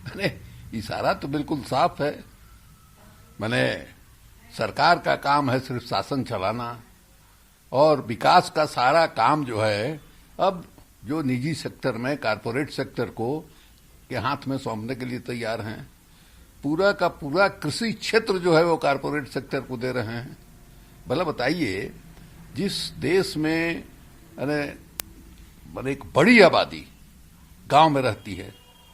मैंने इशारा तो बिल्कुल साफ है। मैंने सरकार का काम है सिर्फ शासन चलाना, और विकास का सारा काम जो है अब जो निजी सेक्टर में, कारपोरेट सेक्टर को के हाथ में सौंपने के लिए तैयार हैं। पूरा का पूरा कृषि क्षेत्र जो है वो कारपोरेट सेक्टर को दे रहे हैं। भला बताइए, जिस देश में एक बड़ी आबादी गांव में रहती है,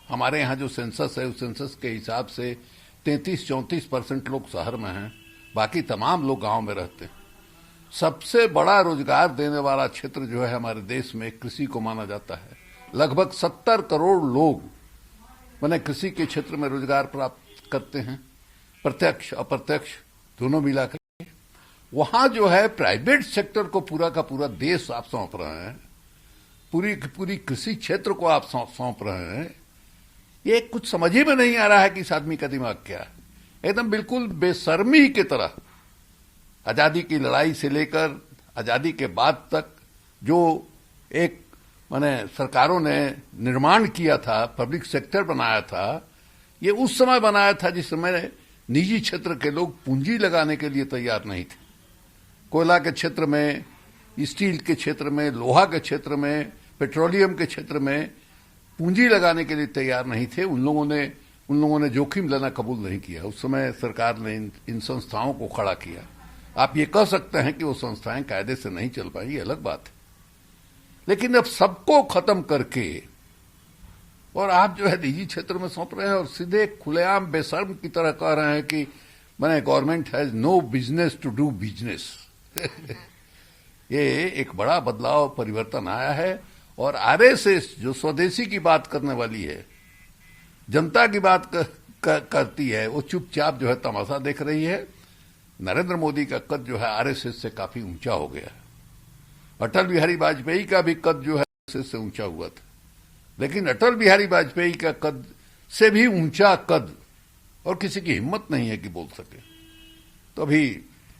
हमारे यहाँ जो सेंसस है उस सेंसस के हिसाब से 33-34% लोग शहर में हैं, बाकी तमाम लोग गांव में रहते हैं। सबसे बड़ा रोजगार देने वाला क्षेत्र जो है हमारे देश में कृषि को माना जाता है। लगभग 70 करोड़ लोग कृषि के क्षेत्र में रोजगार प्राप्त करते हैं, प्रत्यक्ष अप्रत्यक्ष दोनों मिलाकर। वहां जो है प्राइवेट सेक्टर को पूरा का पूरा देश आप सौंप रहे हैं, पूरी की पूरी कृषि क्षेत्र को आप सौंप रहे हैं। ये कुछ समझ ही में नहीं आ रहा है कि इस आदमी का दिमाग क्या है। एकदम बिल्कुल बेशर्मी की तरह आजादी की लड़ाई से लेकर आजादी के बाद तक जो एक सरकारों ने निर्माण किया था, पब्लिक सेक्टर बनाया था, ये उस समय बनाया था जिस समय निजी क्षेत्र के लोग पूंजी लगाने के लिए तैयार नहीं थे। कोयला के क्षेत्र में, स्टील के क्षेत्र में, लोहा के क्षेत्र में, पेट्रोलियम के क्षेत्र में पूंजी लगाने के लिए तैयार नहीं थे। उन लोगों ने जोखिम लेना कबूल नहीं किया। उस समय सरकार ने इन संस्थाओं को खड़ा किया। आप ये कह सकते हैं कि वो संस्थाएं कायदे से नहीं चल पाई, ये अलग बात है, लेकिन अब सबको खत्म करके और आप जो है निजी क्षेत्र में सौंप रहे हैं और सीधे खुलेआम बेशर्म की तरह कह रहे हैं कि government has no business to do business. ये एक बड़ा बदलाव, परिवर्तन आया है। और आरएसएस जो स्वदेशी की बात करने वाली है, जनता की बात करती है, वो चुपचाप जो है तमाशा देख रही है। नरेंद्र मोदी का कद जो है आरएसएस से काफी ऊंचा हो गया। अटल बिहारी वाजपेयी का भी कद जो है आरएसएस से ऊंचा हुआ था, लेकिन अटल बिहारी वाजपेयी का कद से भी ऊंचा कद और किसी की हिम्मत नहीं है कि बोल सके। तो अभी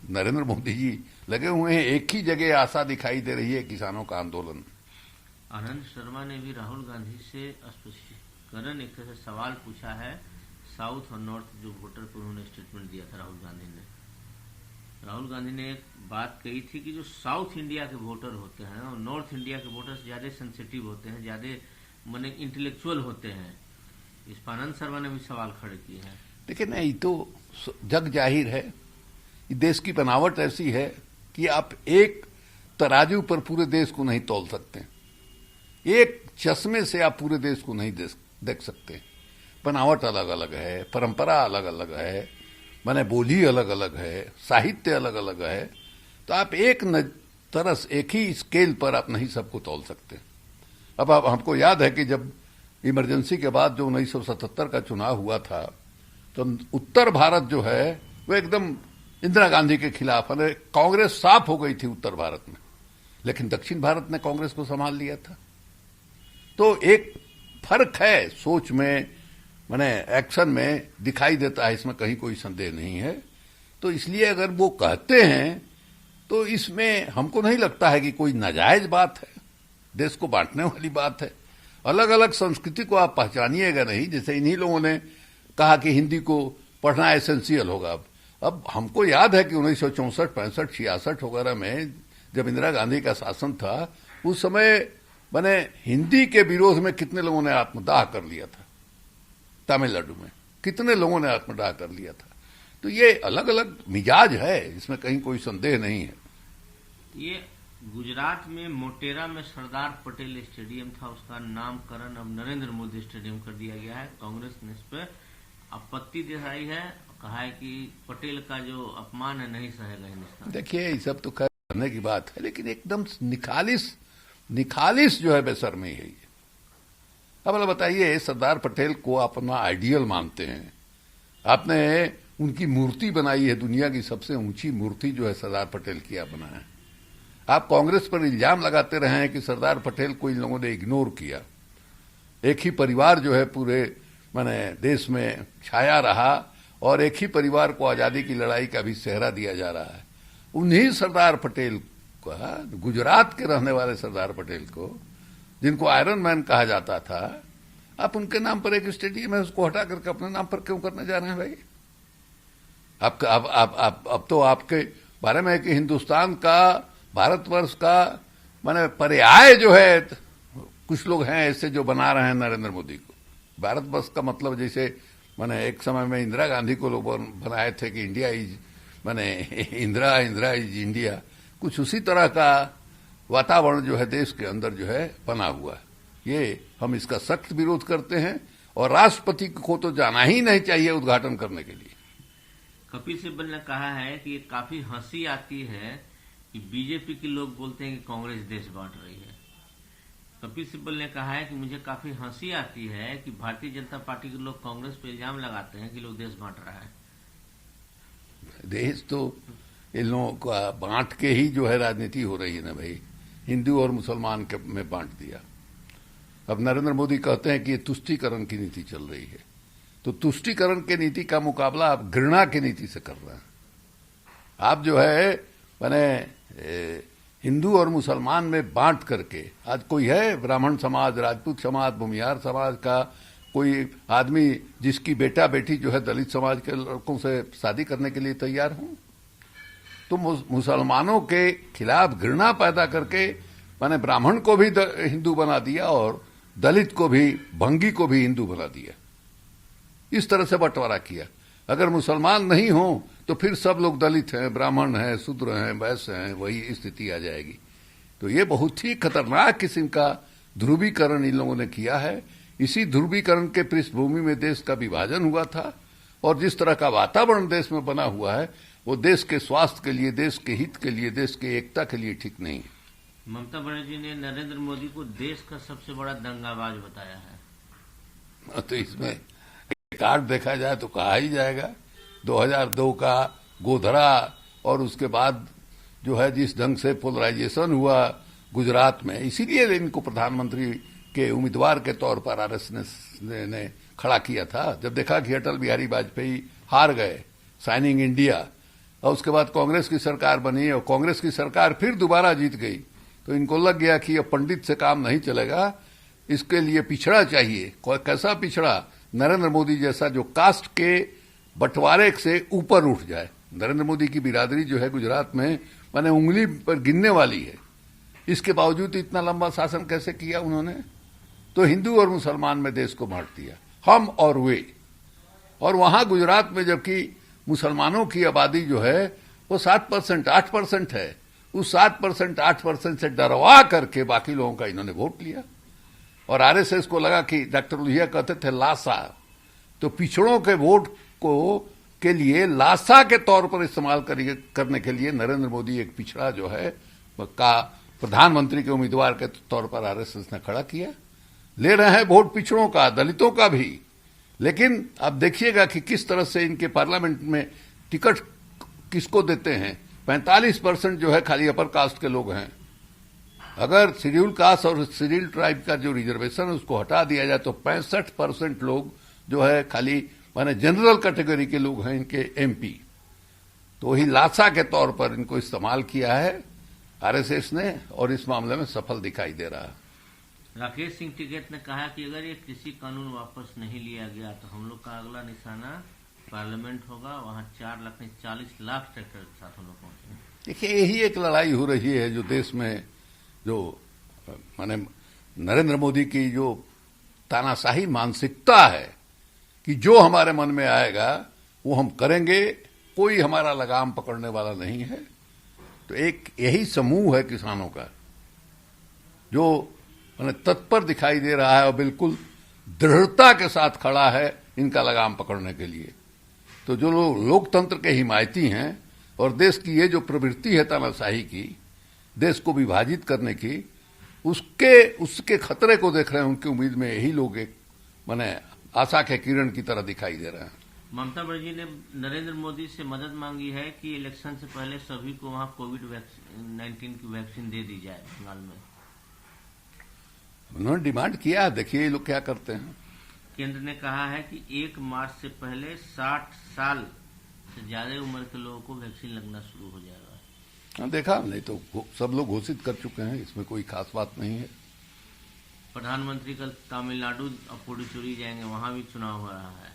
नरेंद्र मोदी जी लगे हुए हैं, एक ही जगह आशा दिखाई दे रही है, किसानों का आंदोलन। आनंद शर्मा ने भी राहुल गांधी से स्पष्टीकरण एक तरह से सवाल पूछा है। साउथ और नॉर्थ जो वोटर को उन्होंने स्टेटमेंट दिया था राहुल गांधी ने एक बात कही थी कि जो साउथ इंडिया के वोटर होते हैं और नॉर्थ इंडिया के वोटर्स ज्यादा सेंसिटिव होते हैं, ज्यादा इंटेलेक्चुअल होते हैं। इस पर आनंद शर्मा ने भी सवाल खड़े किए हैं। देखिए, नहीं तो जग जाहिर है, देश की बनावट ऐसी है कि आप एक तराजू पर पूरे देश को नहीं तौल सकते, एक चश्मे से आप पूरे देश को नहीं देख सकते। बनावट अलग अलग है, परंपरा अलग अलग है, बोली अलग अलग है, साहित्य अलग अलग है। तो आप एक एक ही स्केल पर आप नहीं सबको तौल सकते। अब हमको याद है कि जब इमरजेंसी के बाद जो 1977 का चुनाव हुआ था, तो उत्तर भारत जो है वो एकदम इंदिरा गांधी के खिलाफ, कांग्रेस साफ हो गई थी उत्तर भारत में, लेकिन दक्षिण भारत ने कांग्रेस को संभाल लिया था। तो एक फर्क है सोच में, एक्शन में दिखाई देता है, इसमें कहीं कोई संदेह नहीं है। तो इसलिए अगर वो कहते हैं तो इसमें हमको नहीं लगता है कि कोई नाजायज बात है, देश को बांटने वाली बात है। अलग अलग संस्कृति को आप पहचानिएगा नहीं। जैसे इन्हीं लोगों ने कहा कि हिंदी को पढ़ना एसेंशियल होगा। अब हमको याद है कि 1964, 65, 66 वगैरह में जब इंदिरा गांधी का शासन था, उस समय हिंदी के विरोध में कितने लोगों ने आत्मदाह कर लिया था। तमिलनाडु में कितने लोगों ने आत्मदाह कर लिया था। तो ये अलग अलग मिजाज है, इसमें कहीं कोई संदेह नहीं है। ये गुजरात में मोटेरा में सरदार पटेल स्टेडियम था, उसका नामकरण अब नरेंद्र मोदी स्टेडियम कर दिया गया है। कांग्रेस ने इस पर आपत्ति दिखाई है, कहा है कि पटेल का जो अपमान है नहीं सहेगा हिंदुस्तान। देखिए, ये सब तो करने की बात है, लेकिन एकदम निखालिस जो है बेशर्मी है ये। अब बताइए, सरदार पटेल को आप अपना आइडियल मानते हैं, आपने उनकी मूर्ति बनाई है, दुनिया की सबसे ऊंची मूर्ति जो है सरदार पटेल की आप बनाए। आप कांग्रेस पर इल्जाम लगाते रहे हैं कि सरदार पटेल को इन लोगों ने इग्नोर किया। एक ही परिवार जो है पूरे देश में छाया रहा और एक ही परिवार को आजादी की लड़ाई का भी सेहरा दिया जा रहा है। उन्हीं सरदार पटेल का, गुजरात के रहने वाले सरदार पटेल को, जिनको आयरन मैन कहा जाता था, आप उनके नाम पर एक स्टेडियम है, उसको हटा करके अपने नाम पर क्यों करने जा रहे हैं भाई? अब तो आपके बारे में है कि हिंदुस्तान का, भारतवर्ष का माने पर्याय जो है, कुछ लोग हैं ऐसे जो बना रहे हैं नरेंद्र मोदी को। भारतवर्ष का मतलब जैसे माने एक समय में इंदिरा गांधी को लोग बनाए थे कि इंडिया इज माने इंदिरा इज इंडिया, कुछ उसी तरह का वातावरण जो है देश के अंदर जो है बना हुआ है। ये हम इसका सख्त विरोध करते हैं और राष्ट्रपति को तो जाना ही नहीं चाहिए उद्घाटन करने के लिए। कपिल सिब्बल ने कहा है कि काफी हंसी आती है कि बीजेपी के लोग बोलते हैं कि कांग्रेस देश बांट रही है। कपिल सिब्बल ने कहा है कि मुझे काफी हंसी आती है कि भारतीय जनता पार्टी के लोग कांग्रेस पर इल्जाम लगाते हैं कि लोग देश बांट रहा है। देश तो इन लोगों का बांट के ही जो है राजनीति हो रही है ना भाई, हिंदू और मुसलमान के में बांट दिया। अब नरेंद्र मोदी कहते हैं कि ये तुष्टीकरण की नीति चल रही है, तो तुष्टीकरण की नीति का मुकाबला आप घृणा की नीति से कर रहे हैं। आप जो है माने हिंदू और मुसलमान में बांट करके, आज कोई है ब्राह्मण समाज, राजपूत समाज, भूमिहार समाज का कोई आदमी जिसकी बेटा बेटी जो है दलित समाज के लड़कों से शादी करने के लिए तैयार हों? तो मुसलमानों के खिलाफ घृणा पैदा करके माने ब्राह्मण को भी हिंदू बना दिया और दलित को भी, भंगी को भी हिंदू बना दिया। इस तरह से बंटवारा किया। अगर मुसलमान नहीं हो तो फिर सब लोग दलित हैं, ब्राह्मण हैं, शूद्र हैं, वैश्य हैं, वही स्थिति आ जाएगी। तो ये बहुत ही खतरनाक किस्म का ध्रुवीकरण इन लोगों ने किया है। इसी ध्रुवीकरण के पृष्ठभूमि में देश का विभाजन हुआ था और जिस तरह का वातावरण देश में बना हुआ है वो देश के स्वास्थ्य के लिए, देश के हित के लिए, देश की एकता के लिए ठीक नहीं है। ममता बनर्जी ने नरेंद्र मोदी को देश का सबसे बड़ा दंगाबाज बताया है। तो इसमें कार्ड देखा जाए तो कहा ही जाएगा 2002 का गोधरा और उसके बाद जो है जिस ढंग से पोलराइजेशन हुआ गुजरात में, इसीलिए इनको प्रधानमंत्री के उम्मीदवार के तौर पर आरएसएस ने खड़ा किया था। जब देखा कि अटल बिहारी वाजपेयी हार गए साइनिंग इंडिया और उसके बाद कांग्रेस की सरकार बनी और कांग्रेस की सरकार फिर दोबारा जीत गई, तो इनको लग गया कि अब पंडित से काम नहीं चलेगा, इसके लिए पिछड़ा चाहिए। कैसा पिछड़ा? नरेंद्र मोदी जैसा जो कास्ट के बंटवारे से ऊपर उठ जाए। नरेंद्र मोदी की बिरादरी जो है गुजरात में माने उंगली पर गिनने वाली है, इसके बावजूद इतना लंबा शासन कैसे किया उन्होंने? तो हिंदू और मुसलमान में देश को बांट दिया, हम और वे। और वहां गुजरात में जबकि मुसलमानों की आबादी जो है वो 7%, 8% है, उस 7%, 8% से डरवा करके बाकी लोगों का इन्होंने वोट लिया। और आरएसएस को लगा कि डॉक्टर लोहिया कहते थे लासा, तो पिछड़ों के वोट को के लिए लासा के तौर पर इस्तेमाल करने के लिए नरेंद्र मोदी एक पिछड़ा जो है का प्रधानमंत्री के उम्मीदवार के तौर पर आरएसएस ने खड़ा किया। ले रहे हैं वोट पिछड़ों का, दलितों का भी, लेकिन अब देखिएगा कि किस तरह से इनके पार्लियामेंट में टिकट किसको देते हैं। 45% जो है खाली अपर कास्ट के लोग हैं। अगर शेड्यूल कास्ट और शेड्यूल ट्राइब का जो रिजर्वेशन है उसको हटा दिया जाए तो 65% लोग जो है खाली माने जनरल कैटेगरी के लोग हैं इनके एमपी। तो वही लासा के तौर पर इनको इस्तेमाल किया है आरएसएस ने और इस मामले में सफल दिखाई दे रहा है। राकेश सिंह टिकैत ने कहा कि अगर ये कृषि कानून वापस नहीं लिया गया तो हम लोग का अगला निशाना पार्लियामेंट होगा, वहां 4 लाख नहीं 40 लाख ट्रैक्टर के साथ हम लोग पहुंचे। देखिए यही एक लड़ाई हो रही है जो देश में जो माने नरेंद्र मोदी की जो तानाशाही मानसिकता है कि जो हमारे मन में आएगा वो हम करेंगे, कोई हमारा लगाम पकड़ने वाला नहीं है। तो एक यही समूह है किसानों का जो माने तत्पर दिखाई दे रहा है और बिल्कुल दृढ़ता के साथ खड़ा है इनका लगाम पकड़ने के लिए। तो जो लोग लोकतंत्र के हिमायती हैं और देश की ये जो प्रवृत्ति है तानाशाही की, देश को विभाजित करने की, उसके खतरे को देख रहे हैं। उनकी उम्मीद में यही लोग एक माने आशा के किरण की तरह दिखाई दे रहे हैं। ममता बनर्जी ने नरेंद्र मोदी से मदद मांगी है कि इलेक्शन से पहले सभी को वहां कोविड-19 की वैक्सीन दे दी जाए बंगाल में। उन्होंने डिमांड किया है, देखिए ये लोग क्या करते हैं। केंद्र ने कहा है कि 1 मार्च से पहले 60 साल से ज्यादा उम्र के लोगों को वैक्सीन लगना शुरू हो जाएगा। देखा नहीं तो सब लोग घोषित कर चुके हैं, इसमें कोई खास बात नहीं है। प्रधानमंत्री कल तमिलनाडु और पुडुचेरी जाएंगे, वहां भी चुनाव हो रहा है।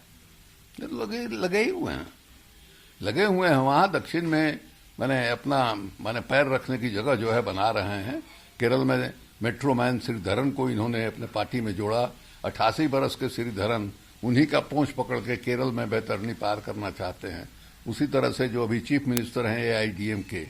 लगे ही हुए हैं वहां दक्षिण में। मैंने पैर रखने की जगह जो है बना रहे हैं। केरल में मेट्रो मैन श्रीधरन को इन्होंने अपने पार्टी में जोड़ा। 88 बरस के श्रीधरन उन्हीं का पोंछ पकड़ के केरल में बैतरनी पार करना चाहते हैं। उसी तरह से जो अभी चीफ मिनिस्टर हैं AIDM के,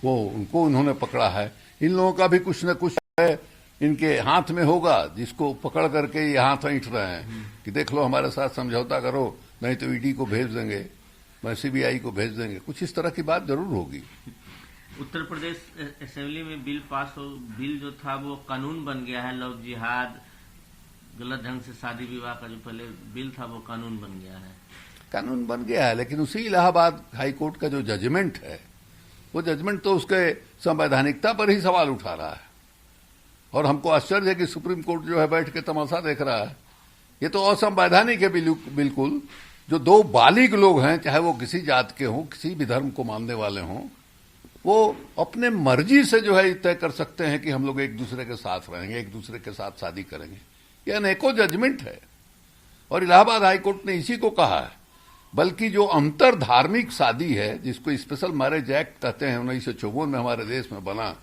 वो उनको उन्होंने पकड़ा है। इन लोगों का भी कुछ न कुछ है इनके हाथ में होगा, जिसको पकड़ करके ये हाथ ऐंठ रहे हैं कि देख लो हमारे साथ समझौता करो, नहीं तो ED को भेज देंगे, CBI को भेज देंगे। कुछ इस तरह की बात जरूर होगी। उत्तर प्रदेश असेंबली में बिल जो था वो कानून बन गया है। लव जिहाद, गलत ढंग से शादी विवाह का जो पहले बिल था वो कानून बन गया है। लेकिन उसी इलाहाबाद हाई कोर्ट का जो जजमेंट है, वो जजमेंट तो उसके संवैधानिकता पर ही सवाल उठा रहा है। और हमको आश्चर्य है कि सुप्रीम कोर्ट जो है बैठ के तमाशा देख रहा है। ये तो असंवैधानिक है बिल्कुल। जो दो बालिग लोग हैं, चाहे वो किसी जात के हों, किसी भी धर्म को मानने वाले हों, वो अपने मर्जी से जो है तय कर सकते हैं कि हम लोग एक दूसरे के साथ रहेंगे, एक दूसरे के साथ शादी करेंगे। यह अनेकों जजमेंट है और इलाहाबाद हाईकोर्ट ने इसी को कहा है। बल्कि जो अंतर धार्मिक शादी है, जिसको स्पेशल मैरिज एक्ट कहते हैं, 1954 में हमारे देश में बना,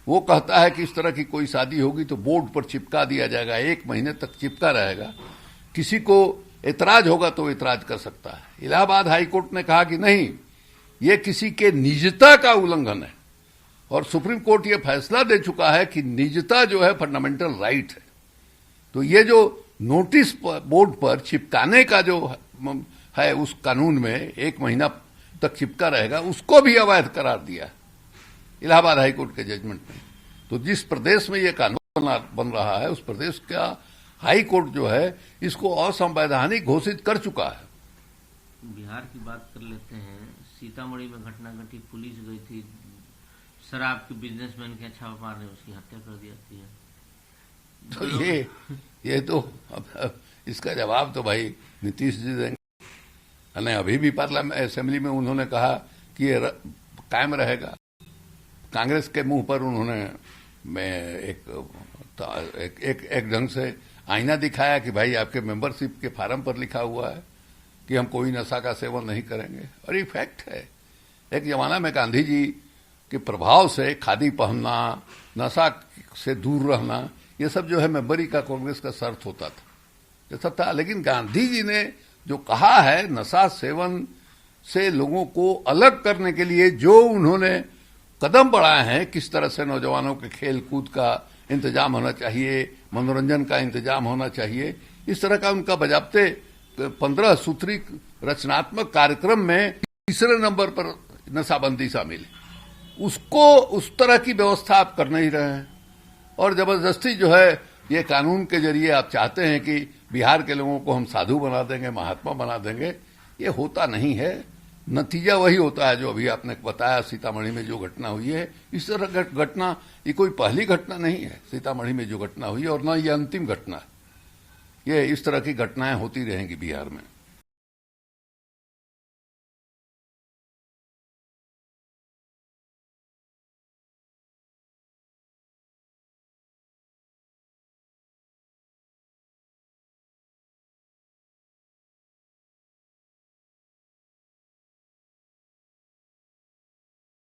वो कहता है कि इस तरह की कोई शादी होगी तो बोर्ड पर चिपका दिया जाएगा, 1 महीने तक चिपका रहेगा। किसी को एतराज होगा तो एतराज कर सकता है। इलाहाबाद हाईकोर्ट ने कहा कि नहीं, ये किसी के निजता का उल्लंघन है। और सुप्रीम कोर्ट ये फैसला दे चुका है कि निजता जो है फंडामेंटल राइट है। तो ये जो नोटिस बोर्ड पर चिपकाने का जो है उस कानून में 1 महीना तक चिपका रहेगा, उसको भी अवैध करार दिया इलाहाबाद हाईकोर्ट के जजमेंट में। तो जिस प्रदेश में ये कानून बन रहा है, उस प्रदेश का हाई कोर्ट जो है इसको असंवैधानिक घोषित कर चुका है। बिहार की बात कर लेते हैं। सीतामढ़ी में घटना घटी, पुलिस गई थी, शराब के बिजनेसमैन के छापा मारने, उसकी हत्या कर दी जाती है। तो ये तो अब इसका जवाब तो भाई नीतीश जी देंगे। अभी भी पार्लियामेंट असेंबली में उन्होंने कहा कि ये कायम रहेगा। कांग्रेस के मुंह पर उन्होंने एक ढंग से आईना दिखाया कि भाई आपके मेंबरशिप के फार्म पर लिखा हुआ है कि हम कोई नशा का सेवन नहीं करेंगे। और ये फैक्ट है। एक जमाना में गांधी जी के प्रभाव से खादी पहनना, नशा से दूर रहना, ये सब जो है मेंबरी का कांग्रेस का शर्त होता था, ये सब था। लेकिन गांधी जी ने जो कहा है नशा सेवन से लोगों को अलग करने के लिए जो उन्होंने कदम बढ़ाए हैं, किस तरह से नौजवानों के खेल कूद का इंतजाम होना चाहिए, मनोरंजन का इंतजाम होना चाहिए, इस तरह का उनका बजाबते 15 सूत्री रचनात्मक कार्यक्रम में 3 नंबर पर नशाबंदी शामिल है। उसको उस तरह की व्यवस्था आप कर नहीं रहे हैं। और जबरदस्ती जो है ये कानून के जरिए आप चाहते हैं कि बिहार के लोगों को हम साधु बना देंगे, महात्मा बना देंगे। ये होता नहीं है। नतीजा वही होता है जो अभी आपने बताया, सीतामढ़ी में जो घटना हुई है। इस तरह घटना ये कोई पहली घटना नहीं है सीतामढ़ी में जो घटना हुई है, और न ये अंतिम घटना है। ये इस तरह की घटनाएं होती रहेंगी बिहार में।